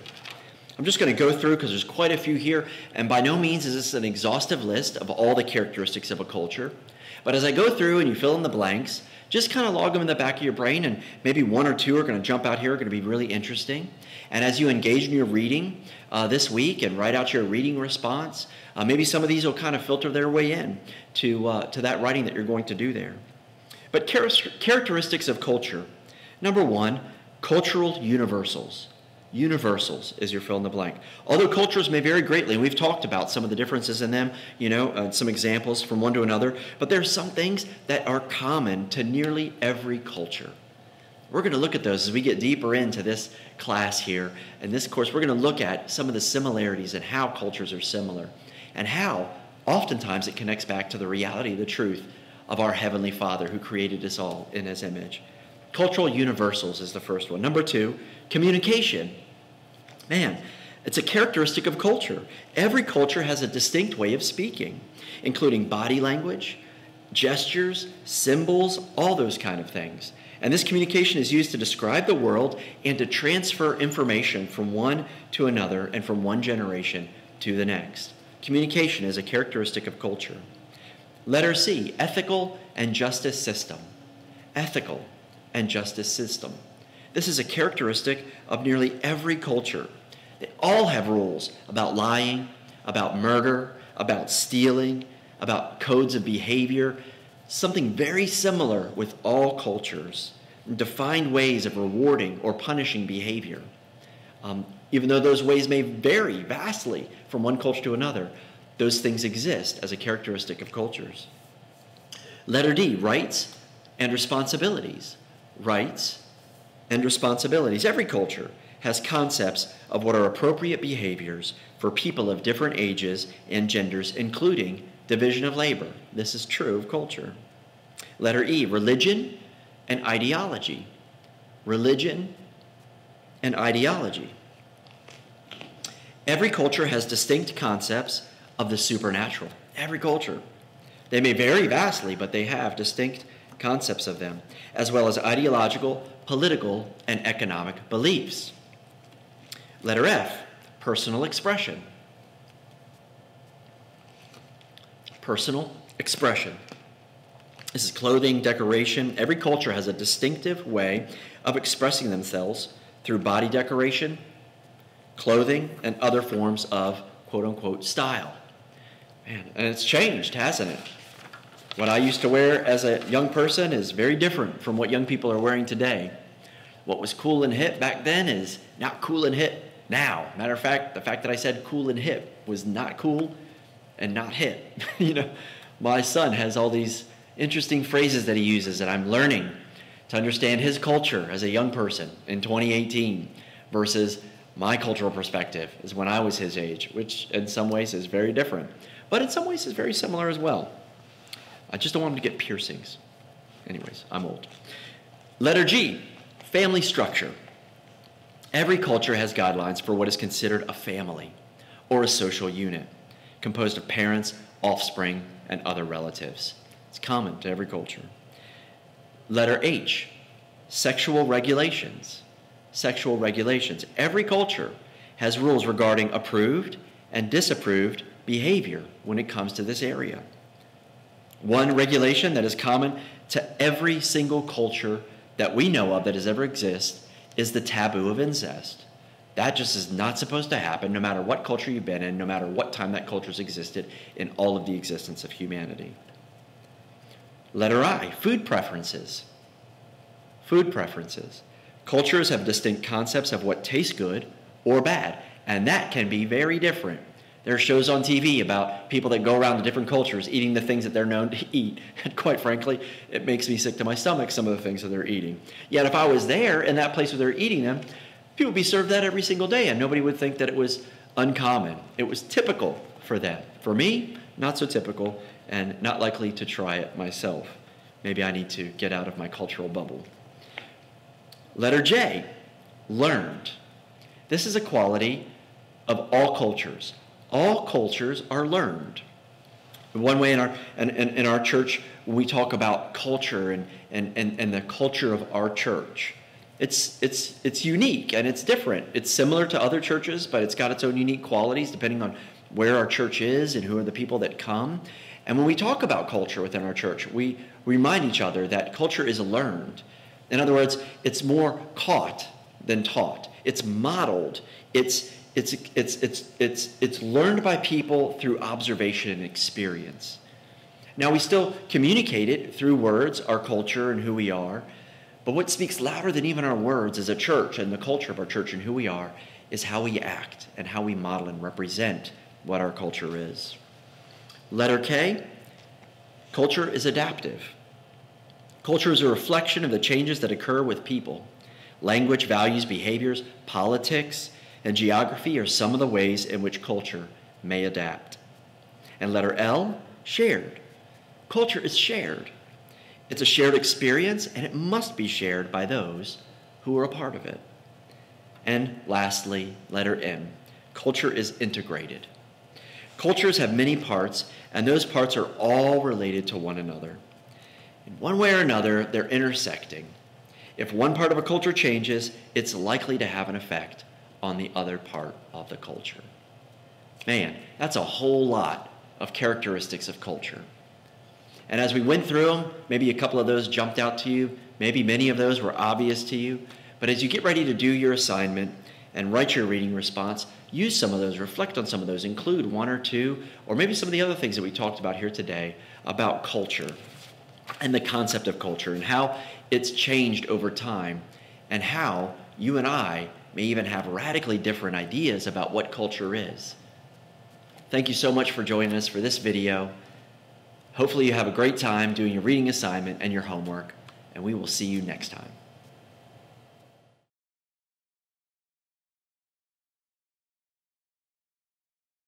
I'm just going to go through because there's quite a few here, and by no means is this an exhaustive list of all the characteristics of a culture. But as I go through and you fill in the blanks, just kind of log them in the back of your brain, and maybe one or two are going to jump out here, are going to be really interesting. And as you engage in your reading this week and write out your reading response, maybe some of these will kind of filter their way in to that writing that you're going to do there. But characteristics of culture. Number one, cultural universals. Universals is your fill in the blank. Although cultures may vary greatly, and we've talked about some of the differences in them, some examples from one to another, but there are some things that are common to nearly every culture. We're going to look at those as we get deeper into this class here. In this course, we're going to look at some of the similarities and how cultures are similar, and how oftentimes it connects back to the reality, the truth of our Heavenly Father who created us all in His image. Cultural universals is the first one. Number two, communication. Man, it's a characteristic of culture. Every culture has a distinct way of speaking, including body language, gestures, symbols, all those kind of things. And this communication is used to describe the world and to transfer information from one to another and from one generation to the next. Communication is a characteristic of culture. Letter C, ethical and justice system. Ethical and justice system. This is a characteristic of nearly every culture. They all have rules about lying, about murder, about stealing, about codes of behavior. Something very similar with all cultures. Defined ways of rewarding or punishing behavior. Even though those ways may vary vastly from one culture to another, those things exist as a characteristic of cultures. Letter D, rights and responsibilities. Rights and responsibilities. Every culture has concepts of what are appropriate behaviors for people of different ages and genders, including division of labor. This is true of culture. Letter E, religion and ideology. Religion and ideology. Every culture has distinct concepts of the supernatural. Every culture. They may vary vastly, but they have distinct concepts of them, as well as ideological, political, and economic beliefs. Letter F, personal expression. Personal expression. This is clothing, decoration. Every culture has a distinctive way of expressing themselves through body decoration, clothing, and other forms of quote-unquote style. Man, and it's changed, hasn't it? What I used to wear as a young person is very different from what young people are wearing today. What was cool and hip back then is not cool and hip now. Matter of fact, the fact that I said cool and hip was not cool and not hip. My son has all these interesting phrases that he uses, and I'm learning to understand his culture as a young person in 2018 versus my cultural perspective is when I was his age, which in some ways is very different, but in some ways is very similar as well. I just don't want him to get piercings. Anyways, I'm old. Letter G, family structure. Every culture has guidelines for what is considered a family or a social unit, composed of parents, offspring, and other relatives. It's common to every culture. Letter H, sexual regulations. Sexual regulations. Every culture has rules regarding approved and disapproved behavior when it comes to this area. One regulation that is common to every single culture that we know of that has ever existed is the taboo of incest. That just is not supposed to happen no matter what culture you've been in, no matter what time that culture's existed in all of the existence of humanity. Letter I, food preferences. Food preferences. Cultures have distinct concepts of what tastes good or bad, and that can be very different. There are shows on TV about people that go around to different cultures eating the things that they're known to eat. And quite frankly, it makes me sick to my stomach, some of the things that they're eating. Yet if I was there in that place where they're eating them, people would be served that every single day, and nobody would think that it was uncommon. It was typical for them. For me, not so typical, and not likely to try it myself. Maybe I need to get out of my cultural bubble. Letter J, learned. This is a quality of all cultures. All cultures are learned. One way in our church, when we talk about culture and the culture of our church, it's unique and it's different. It's similar to other churches, but it's got its own unique qualities depending on where our church is and who are the people that come. And when we talk about culture within our church, we remind each other that culture is learned. In other words, it's more caught than taught. It's modeled. It's learned by people through observation and experience. Now, we still communicate it through words, our culture and who we are, but what speaks louder than even our words as a church and the culture of our church and who we are is how we act and how we model and represent what our culture is. Letter K, culture is adaptive. Culture is a reflection of the changes that occur with people. Language, values, behaviors, politics, and geography are some of the ways in which culture may adapt. And letter L, shared. Culture is shared. It's a shared experience, and it must be shared by those who are a part of it. And lastly, letter M, culture is integrated. Cultures have many parts, and those parts are all related to one another. In one way or another, they're intersecting. If one part of a culture changes, it's likely to have an effect on the other part of the culture. Man, that's a whole lot of characteristics of culture. And as we went through them, maybe a couple of those jumped out to you, maybe many of those were obvious to you, but as you get ready to do your assignment and write your reading response, use some of those, reflect on some of those, include one or two, or maybe some of the other things that we talked about here today about culture and the concept of culture and how it's changed over time and how you and I may even have radically different ideas about what culture is. Thank you so much for joining us for this video. Hopefully you have a great time doing your reading assignment and your homework, and we will see you next time.